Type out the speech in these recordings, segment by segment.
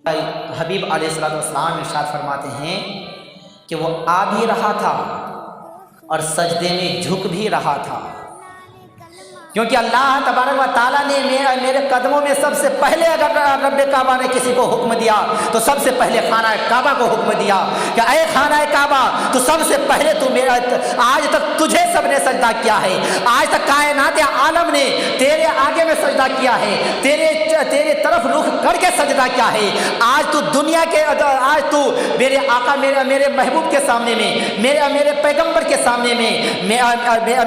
حبیب علیہ الصلوۃ والسلام ارشاد فرماتے ہیں کہ وہ آ بھی رہا تھا اور سجدے میں جھک بھی رہا تھا، کیونکہ اللہ تبارک و تعالیٰ نے میرے قدموں میں سب سے پہلے اگر رب کعبہ نے کسی کو حکم دیا تو سب سے پہلے خانہ کعبہ کو حکم دیا کہ اے خانہ کعبہ تو سب سے پہلے تو میرا، آج تک تجھے سب نے سجدہ کیا ہے، آج تک کائنات عالم نے تیرے آگے میں سجدہ کیا ہے، تیرے طرف رخ کر کے سجدہ کیا ہے، آج تو دنیا کے، آج تو میرے آقا میرے محبوب کے سامنے میں، میرے پیغمبر کے سامنے میں،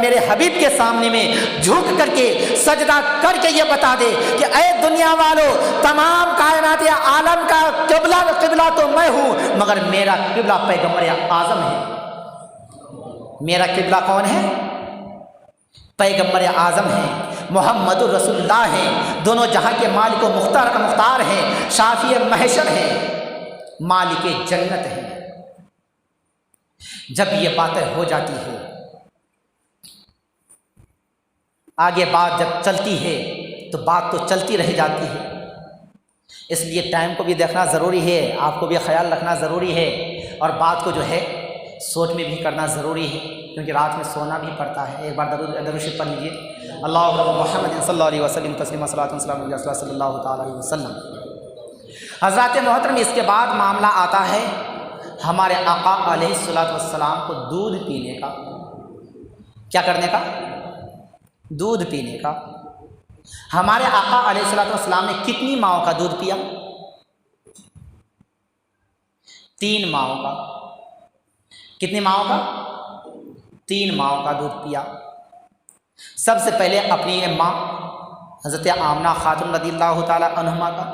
میرے حبیب کے سامنے میں جھک کر کے سجدہ کر کے یہ بتا دے کہ اے دنیا والو، تمام کائنات عالم کا قبلہ تو میں ہوں، مگر میرا قبلہ پیغمبر اعظم ہے۔ میرا قبلہ کون ہے؟ پیغمبر اعظم ہے، محمد رسول اللہ ہیں، دونوں جہاں کے مالک و مختار ہیں، شافی محشر ہیں، مالک جنت ہیں۔ جب یہ باتیں ہو جاتی ہے، آگے بات جب چلتی ہے تو بات تو چلتی رہ جاتی ہے، اس لیے ٹائم کو بھی دیکھنا ضروری ہے، آپ کو بھی خیال رکھنا ضروری ہے، اور بات کو جو ہے سوچ میں بھی کرنا ضروری ہے، کیونکہ رات میں سونا بھی پڑتا ہے۔ ایک بار درود شریف پڑھ لیجیے، اللہ محمد صلی اللہ علیہ وسلم تسلیم صلاۃ وسلام علیہ صلی اللہ تعالیٰ علیہ وسلم۔ حضرات محترم، اس کے بعد معاملہ آتا ہے ہمارے آقا علیہ الصلوۃ والسلام کو دودھ پینے کا۔ کیا کرنے کا؟ دودھ پینے کا۔ ہمارے آقا علیہ الصلوۃ والسلام نے کتنی ماؤں کا دودھ پیا؟ 3 ماؤں کا۔ کتنی ماؤں کا؟ 3 ماؤں کا دودھ پیا۔ سب سے پہلے اپنی ماں حضرت آمنہ خاتون رضی اللہ تعالی عنہما کا،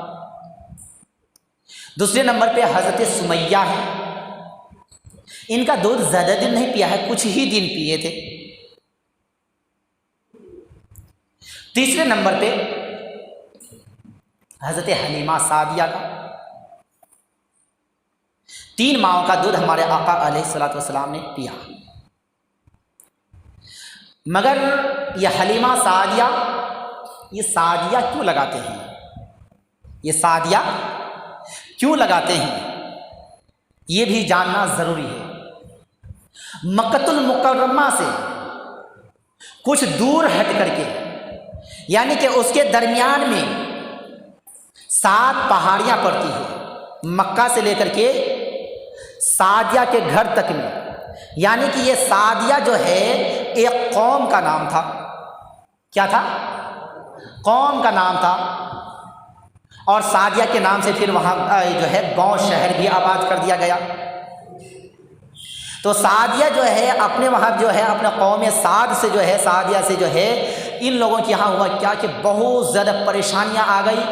دوسرے نمبر پہ حضرت سمیہ ہے، ان کا دودھ زیادہ دن نہیں پیا ہے، کچھ ہی دن پیے تھے۔ تیسرے نمبر پہ حضرت حلیمہ سعدیہ کا۔ 3 ماؤں کا دودھ ہمارے آقا علیہ الصلوۃ والسلام نے پیا۔ مگر یہ حلیمہ سعدیہ، یہ سعدیہ کیوں لگاتے ہیں؟ یہ سعدیہ کیوں لگاتے ہیں یہ بھی جاننا ضروری ہے۔ مکۃ المکرمہ سے کچھ دور ہٹ کر کے، یعنی کہ اس کے درمیان میں 7 پہاڑیاں پڑتی ہیں، مکہ سے لے کر کے سعدیہ کے گھر تک میں، یعنی کہ یہ سعدیہ جو ہے ایک قوم کا نام تھا۔ کیا تھا؟ قوم کا نام تھا، اور سعدیہ کے نام سے پھر وہاں جو ہے گاؤں شہر بھی آباد کر دیا گیا۔ تو سعدیہ جو ہے اپنے وہاں جو ہے اپنے قوم سعد سے جو ہے، سعدیہ سے جو ہے، ان لوگوں کے یہاں ہوا کیا کہ بہت زیادہ پریشانیاں آ گئی،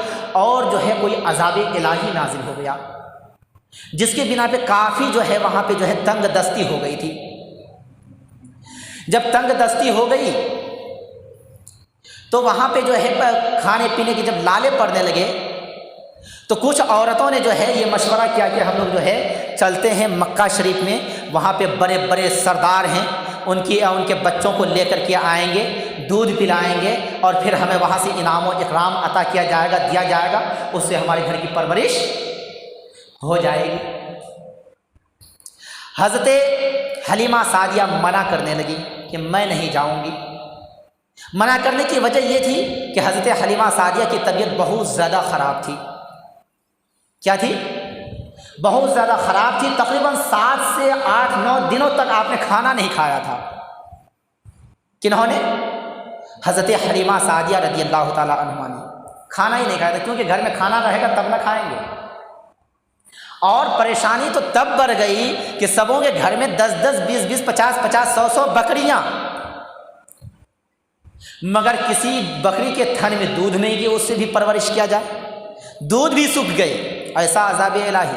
اور جو ہے کوئی عذاب الہی نازل ہو گیا، جس کے بنا پہ کافی جو ہے وہاں پہ جو ہے تنگ دستی ہو گئی تھی۔ جب تنگ دستی ہو گئی تو وہاں پہ جو ہے کھانے پینے کے جب لالے پڑنے لگے تو کچھ عورتوں نے جو ہے یہ مشورہ کیا کہ ہم لوگ جو ہے چلتے ہیں مکہ شریف میں، وہاں پہ بڑے بڑے سردار ہیں، ان کے بچوں کو لے کر کے آئیں گے، دودھ پلائیں گے، اور پھر ہمیں وہاں سے انعام و اکرام عطا کیا جائے گا، دیا جائے گا، اس سے ہمارے گھر کی پرورش ہو جائے گی۔ حضرت حلیمہ سعدیہ منع کرنے لگی کہ میں نہیں جاؤں گی۔ منع کرنے کی وجہ یہ تھی کہ حضرت حلیمہ سعدیہ کی طبیعت بہت زیادہ خراب تھی۔ کیا تھی؟ بہت زیادہ خراب تھی، تقریباً 7 سے 8-9 دنوں تک آپ نے کھانا نہیں کھایا تھا۔ کنہوں نے؟ حضرت حلیمہ سعدیہ رضی اللہ تعالیٰ عنہا نے کھانا ہی نہیں کھایا تھا، کیونکہ گھر میں کھانا رہے گا تب نہ کھائیں گے۔ اور پریشانی تو تب بڑھ گئی کہ سبوں کے گھر میں 10-10, 20-20, 50-50, 100-100 بکریاں، مگر کسی بکری کے تھن میں دودھ نہیں کہ اس سے بھی پرورش کیا جائے، دودھ بھی سوکھ گئے، ایسا عذاب الہی۔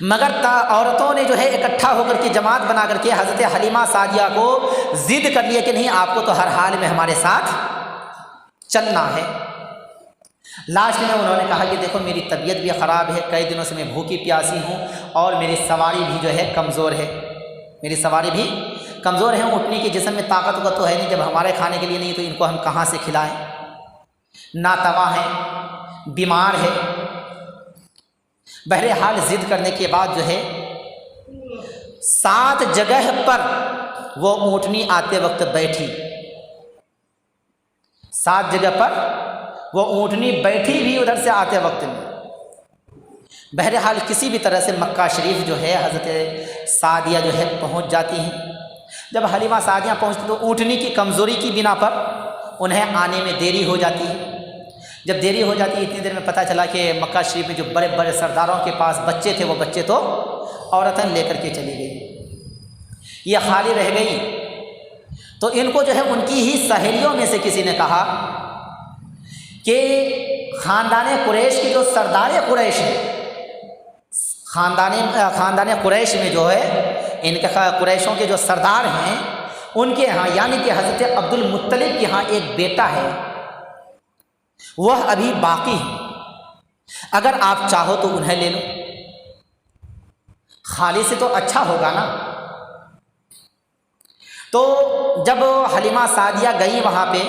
مگر عورتوں نے جو ہے اکٹھا ہو کر کے جماعت بنا کر کے حضرت حلیمہ سعدیہ کو ضد کر لیا کہ نہیں، آپ کو تو ہر حال میں ہمارے ساتھ چلنا ہے۔ لاسٹ میں انہوں نے کہا کہ دیکھو میری طبیعت بھی خراب ہے، کئی دنوں سے میں بھوکی پیاسی ہوں، اور میری سواری بھی جو ہے کمزور ہے، میری سواری بھی کمزور ہیں، اٹھنے کی جسم میں طاقت تو ہے نہیں، جب ہمارے کھانے کے لیے نہیں تو ان کو ہم کہاں سے کھلائیں، ناتوا ہیں، بیمار ہے، بہرحال ضد کرنے کے بعد جو ہے 7 جگہ پر وہ اونٹنی آتے وقت بیٹھی، 7 جگہ پر وہ اونٹنی بیٹھی بھی ادھر سے آتے وقت میں۔ بہرحال کسی بھی طرح سے مکہ شریف جو ہے حضرت سعدیہ جو ہے پہنچ جاتی ہیں۔ جب حلیمہ سعدیہ پہنچتی تو اونٹنی کی کمزوری کی بنا پر انہیں آنے میں دیری ہو جاتی ہے۔ جب دیری ہو جاتی ہے اتنی دیر میں پتہ چلا کہ مکہ شریف میں جو بڑے بڑے سرداروں کے پاس بچے تھے وہ بچے تو عورتیں لے کر کے چلی گئی، یہ خالی رہ گئی۔ تو ان کو جو ہے ان کی ہی سہیلیوں میں سے کسی نے کہا کہ خاندان قریش کی جو سردار قریش ہے، خاندان قریش میں جو ہے ان کے قریشوں کے جو سردار ہیں ان کے ہاں یعنی کہ حضرت عبد المطلب کے ہاں ایک بیٹا ہے، وہ ابھی باقی ہے، اگر آپ چاہو تو انہیں لے لو، خالی سے تو اچھا ہوگا نا۔ تو جب حلیمہ سعدیہ گئی وہاں پہ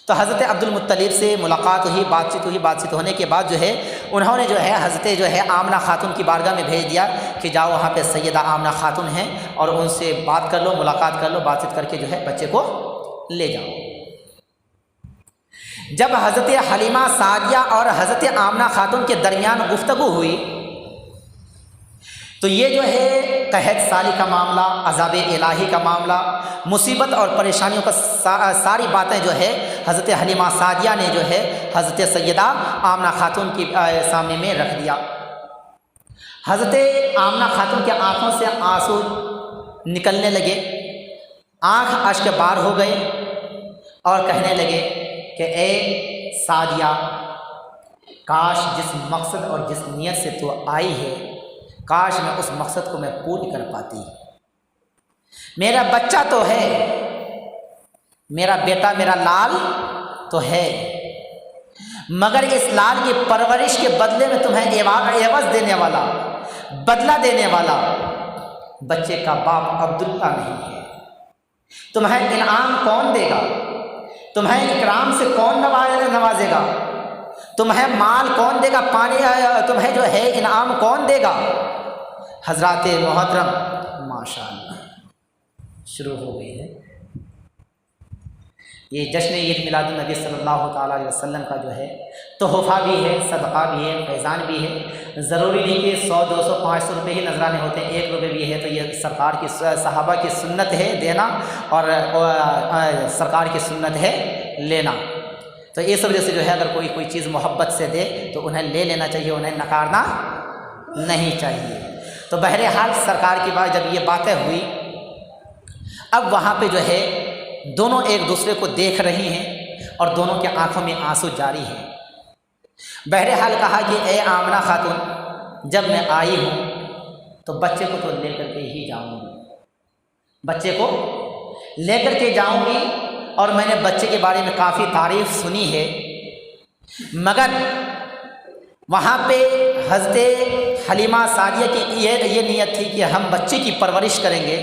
تو حضرت عبد المطلب سے ملاقات ہوئی، بات چیت ہونے کے بعد جو ہے انہوں نے جو ہے حضرت جو ہے آمنہ خاتون کی بارگاہ میں بھیج دیا کہ جاؤ وہاں پہ سیدہ آمنہ خاتون ہیں اور ان سے بات کر لو، ملاقات کر لو، بات چیت کر کے جو ہے بچے کو لے جاؤ۔ جب حضرت حلیمہ سعدیہ اور حضرت آمنہ خاتون کے درمیان گفتگو ہوئی تو یہ جو ہے قحط سالی کا معاملہ، عذاب الہی کا معاملہ، مصیبت اور پریشانیوں کا ساری باتیں جو ہے حضرت حلیمہ سعدیہ نے جو ہے حضرت سیدہ آمنہ خاتون کی سامنے میں رکھ دیا۔ حضرت آمنہ خاتون کے آنکھوں سے آنسو نکلنے لگے، آنکھ اشک بار ہو گئے اور کہنے لگے کہ اے سعدیہ، کاش جس مقصد اور جس نیت سے تو آئی ہے کاش میں اس مقصد کو میں پوری کر پاتی۔ میرا بچہ تو ہے، میرا بیٹا، میرا لال تو ہے، مگر اس لال کی پرورش کے بدلے میں تمہیں عوض دینے والا، بدلہ دینے والا بچے کا باپ عبداللہ نہیں ہے۔ تمہیں انعام کون دے گا؟ تمہیں اکرام سے کون نوازے گا؟ تمہیں مال کون دے گا؟ تمہیں جو ہے انعام کون دے گا؟ حضرات محترم ماشاءاللہ شروع ہو گئی ہے یہ جشن عید میلاد النبی صلی اللہ تعالیٰ علیہ وسلم کا جو ہے تحفہ بھی ہے، صدقہ بھی ہے، فیضان بھی ہے۔ ضروری نہیں کہ 100 200 500 روپے ہی نذرانے ہوتے ہیں، 1 روپے بھی ہے تو یہ سرکار کی صحابہ کی سنت ہے دینا اور سرکار کی سنت ہے لینا۔ تو اس وجہ سے جو ہے اگر کوئی چیز محبت سے دے تو انہیں لے لینا چاہیے، انہیں نکارنا نہیں چاہیے۔ تو بہرحال سرکار کی بات جب یہ باتیں ہوئی، اب وہاں پہ جو ہے دونوں ایک دوسرے کو دیکھ رہی ہیں اور دونوں کے آنکھوں میں آنسو جاری ہیں۔ بہرحال کہا کہ اے آمنہ خاتون، جب میں آئی ہوں تو بچے کو تو لے کر کے ہی جاؤں گی، بچے کو لے کر کے جاؤں گی، اور میں نے بچے کے بارے میں کافی تعریف سنی ہے، مگر وہاں پہ حضرت حلیمہ سعدیہ کی یہ نیت تھی کہ ہم بچے کی پرورش کریں گے،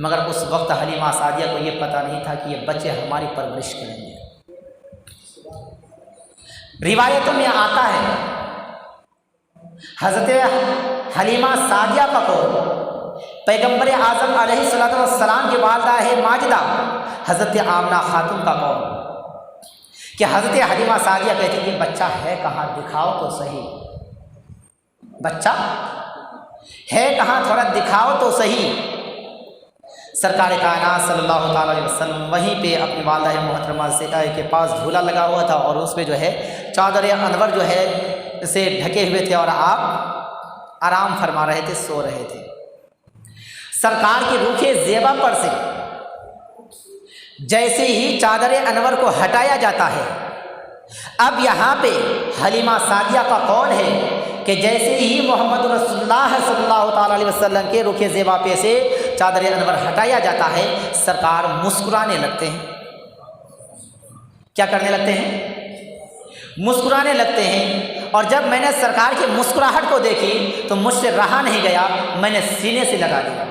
مگر اس وقت حلیمہ سعدیہ کو یہ پتہ نہیں تھا کہ یہ بچے ہماری پرورش کریں گے۔ روایتوں میں آتا ہے حضرت حلیمہ سعدیہ کا قول پیغمبر اعظم علیہ الصلوۃ والسلام کی والدہ ہے ماجدہ حضرت آمنہ خاتون کا قول کہ حضرت حلیمہ سعدیہ کہتی کہ بچہ ہے کہاں، دکھاؤ تو صحیح، بچہ ہے کہاں، تھوڑا دکھاؤ تو صحیح۔ سرکار کائنات صلی اللہ تعالیٰ علیہ وسلم وہیں پہ اپنی والدہ محترمہ سے کے پاس جھولا لگا ہوا تھا اور اس پہ جو ہے چادر انور جو ہے سے ڈھکے ہوئے تھے اور آپ آرام فرما رہے تھے، سو رہے تھے۔ سرکار کی روح زیبا پر سے جیسے ہی چادر انور کو ہٹایا جاتا ہے، اب یہاں پہ حلیمہ سعدیہ کا قول ہے کہ جیسے ہی محمد رسول اللہ صلی اللہ تعالیٰ علیہ وسلم کے رخ زیبا پہ سے چادر انور ہٹایا جاتا ہے، سرکار مسکرانے لگتے ہیں۔ کیا کرنے لگتے ہیں؟ مسکرانے لگتے ہیں۔ اور جب میں نے سرکار کی مسکراہٹ کو دیکھی تو مجھ سے رہا نہیں گیا، میں نے سینے سے لگا دیا۔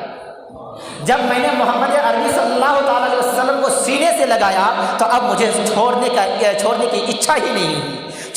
جب میں نے محمد عربی صلی اللہ تعالیٰ علیہ وسلم کو سینے سے لگایا تو اب مجھے چھوڑنے کی اچھا ہی نہیں ہوئی،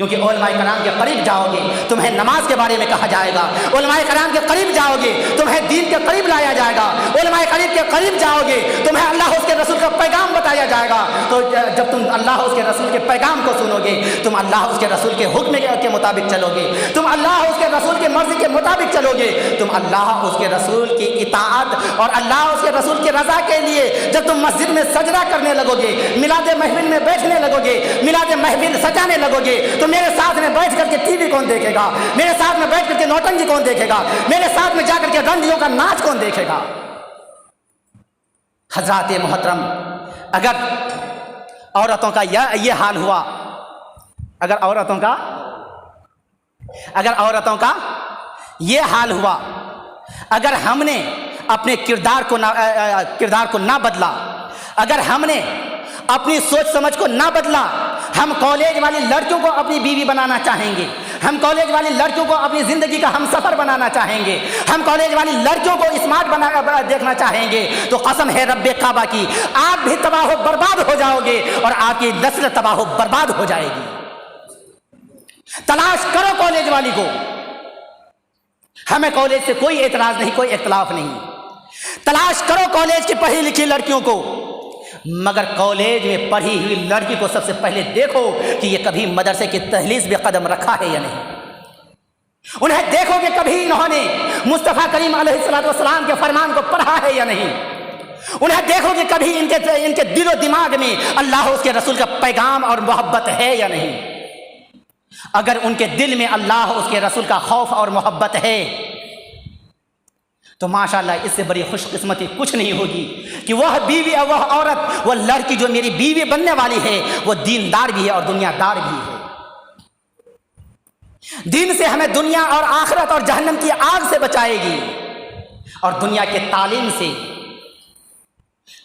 کیونکہ علماء کرام کے قریب جاؤ گے تمہیں نماز کے بارے میں کہا جائے گا، علماء کرام کے قریب جاؤ گے تمہیں دین کے قریب لایا جائے گا، علماء کرام کے قریب جاؤ گے تمہیں اللہ اس کے رسول کا پیغام بتایا جائے گا۔ تو جب تم اللہ اس کے رسول کے پیغام کو سنو گے، تم اللہ اس کے رسول کے حکم کے مطابق چلو گے، تم اللہ اس کے رسول کی مرضی کے مطابق چلو گے، تم اللہ اس کے رسول کی اطاعت اور اللہ اس کے رسول کی رضا کے لیے جب تم مسجد میں سجدہ کرنے لگو گے، میلاد محفل میں بیٹھنے لگو گے، میلاد محفل سجانے لگو گے، تو میرے ساتھ میں بیٹھ کر کے ٹی وی کون دیکھے گا؟ میرے ساتھ میں بیٹھ کر کے نوٹنگی کون دیکھے گا؟ میرے ساتھ میں جا کر کے رندیوں کا ناچ کون دیکھے گا؟ حضرات محترم، اگر عورتوں کا یہ حال ہوا، اگر عورتوں کا یہ حال ہوا، اگر ہم نے اپنے کردار کو نہ بدلا، اگر ہم نے اپنی سوچ سمجھ کو نہ بدلا، ہم کالج والی لڑکیوں کو اپنی بیوی بنانا چاہیں گے، ہم کالج والی لڑکیوں کو اپنی زندگی کا ہم سفر بنانا چاہیں گے، ہم کالج والی لڑکیوں کو اسمارٹ دیکھنا چاہیں گے، تو قسم ہے رب کعبہ کی آپ بھی تباہ و برباد ہو جاؤ گے اور آپ کی نسل تباہ و برباد ہو جائے گی۔ تلاش کرو کالج والی کو، ہمیں کالج سے کوئی اعتراض نہیں، کوئی اختلاف نہیں، تلاش کرو کالج کی پڑھی لکھی لڑکیوں کو، مگر کالج میں پڑھی ہوئی لڑکی کو سب سے پہلے دیکھو کہ یہ کبھی مدرسے کی دہلیز پہ قدم رکھا ہے یا نہیں، انہیں دیکھو کہ کبھی انہوں نے مصطفیٰ کریم علیہ السلام کے فرمان کو پڑھا ہے یا نہیں، انہیں دیکھو کہ کبھی ان کے دل و دماغ میں اللہ اس کے رسول کا پیغام اور محبت ہے یا نہیں۔ اگر ان کے دل میں اللہ اس کے رسول کا خوف اور محبت ہے تو ماشاءاللہ اس سے بڑی خوش قسمتی کچھ نہیں ہوگی کہ وہ بیوی اور وہ عورت، وہ لڑکی جو میری بیوی بننے والی ہے وہ دیندار بھی ہے اور دنیا دار بھی ہے، دین سے ہمیں دنیا اور آخرت اور جہنم کی آگ سے بچائے گی، اور دنیا کے تعلیم سے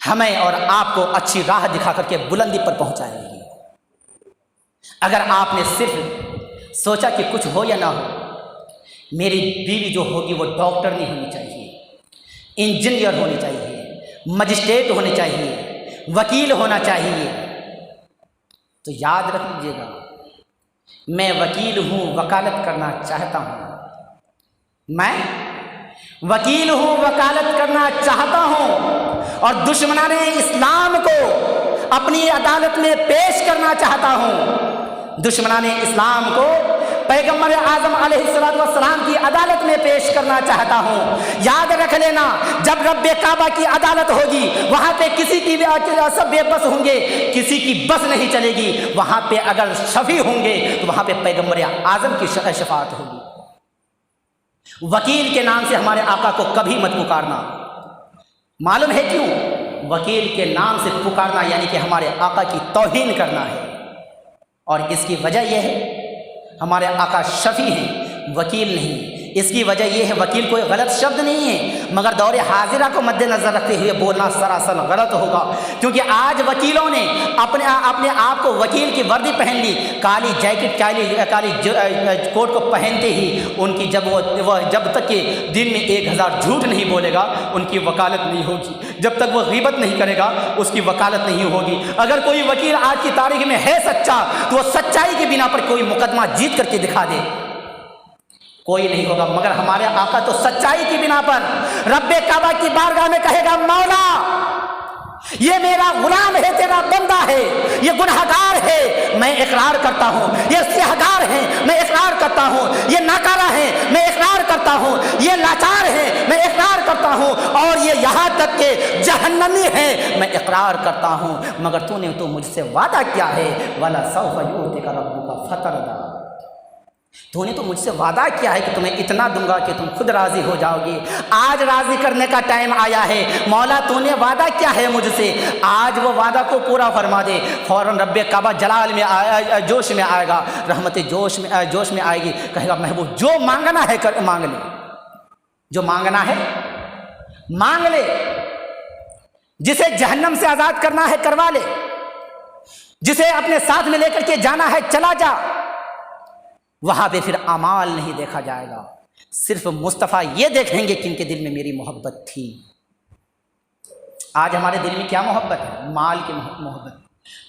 ہمیں اور آپ کو اچھی راہ دکھا کر کے بلندی پر پہنچائے گی۔ اگر آپ نے صرف سوچا کہ کچھ ہو یا نہ ہو، میری بیوی جو ہوگی وہ ڈاکٹر نہیں ہونی چاہیے، انجینئر ہونی چاہیے، مجسٹریٹ ہونی چاہیے، وکیل ہونا چاہیے، تو یاد رکھ لیجیے گا میں وکیل ہوں، وکالت کرنا چاہتا ہوں، میں وکیل ہوں، وکالت کرنا چاہتا ہوں، اور دشمنان اسلام کو اپنی عدالت میں پیش کرنا چاہتا ہوں، دشمنان اسلام کو پیغمبر اعظم علیہ السلام کی عدالت میں پیش کرنا چاہتا ہوں۔ یاد رکھ لینا جب رب کعبہ کی عدالت ہوگی وہاں پہ کسی کی سب بے بس ہوں گے، کسی کی بس نہیں چلے گی، وہاں پہ اگر شفیع ہوں گے تو وہاں پہ پیغمبر اعظم کی شفاعت ہوگی۔ وکیل کے نام سے ہمارے آقا کو کبھی مت پکارنا، معلوم ہے کیوں؟ وکیل کے نام سے پکارنا یعنی کہ ہمارے آقا کی توہین کرنا ہے، اور اس کی وجہ یہ ہے ہمارے آقا شفیع ہیں، وکیل نہیں۔ اس کی وجہ یہ ہے وکیل کوئی غلط شبد نہیں ہے، مگر دور حاضرہ کو مد نظر رکھتے ہوئے بولنا سراسر غلط ہوگا، کیونکہ آج وکیلوں نے اپنے آپ کو وکیل کی وردی پہن لی، کالی جیکٹ کالی کوٹ کو پہنتے ہی ان کی جب تک کہ دن میں 1000 جھوٹ نہیں بولے گا ان کی وکالت نہیں ہوگی، جب تک وہ غیبت نہیں کرے گا اس کی وکالت نہیں ہوگی۔ اگر کوئی وکیل آج کی تاریخ میں ہے سچا تو وہ سچائی کی بنا پر کوئی مقدمہ جیت کر کے دکھا دے، کوئی نہیں ہوگا، مگر ہمارے آقا تو سچائی کی بنا پر رب کعبہ کی بارگاہ میں کہے گا مولا یہ میرا غلام ہے، تیرا بندہ ہے، یہ گنہگار ہے میں اقرار کرتا ہوں، یہ سیاہگار ہے میں اقرار کرتا ہوں، یہ ناکارہ ہے میں اقرار کرتا ہوں، یہ لاچار ہے میں اقرار کرتا ہوں، اور یہ یہاں تک کہ جہنمی ہے میں اقرار کرتا ہوں، مگر تو نے تو مجھ سے وعدہ کیا ہے وَلَسَوْفَ يُؤْتِكَ رَبُّكَ فَتَرْضَىٰ، تو نے تو مجھ سے وعدہ کیا ہے کہ تمہیں اتنا دوں گا کہ تم خود راضی ہو جاؤ گے۔ آج راضی کرنے کا ٹائم آیا ہے، مولا تو نے وعدہ کیا ہے مجھ سے، آج وہ وعدہ کو پورا فرما دے۔ فوراً رب کعبہ جلال میں جوش میں آئے گا، رحمت جوش میں آئے گی، کہے گا محبوب جو مانگنا ہے مانگ لے، جو مانگنا ہے مانگ لے، جسے جہنم سے آزاد کرنا ہے کروا لے، جسے اپنے ساتھ میں لے کر کے جانا ہے چلا جا۔ وہاں پہ پھر اعمال نہیں دیکھا جائے گا، صرف مصطفیٰ یہ دیکھیں گے کہ ان کے دل میں میری محبت تھی۔ آج ہمارے دل میں کیا محبت ہے؟ مال کی محبت،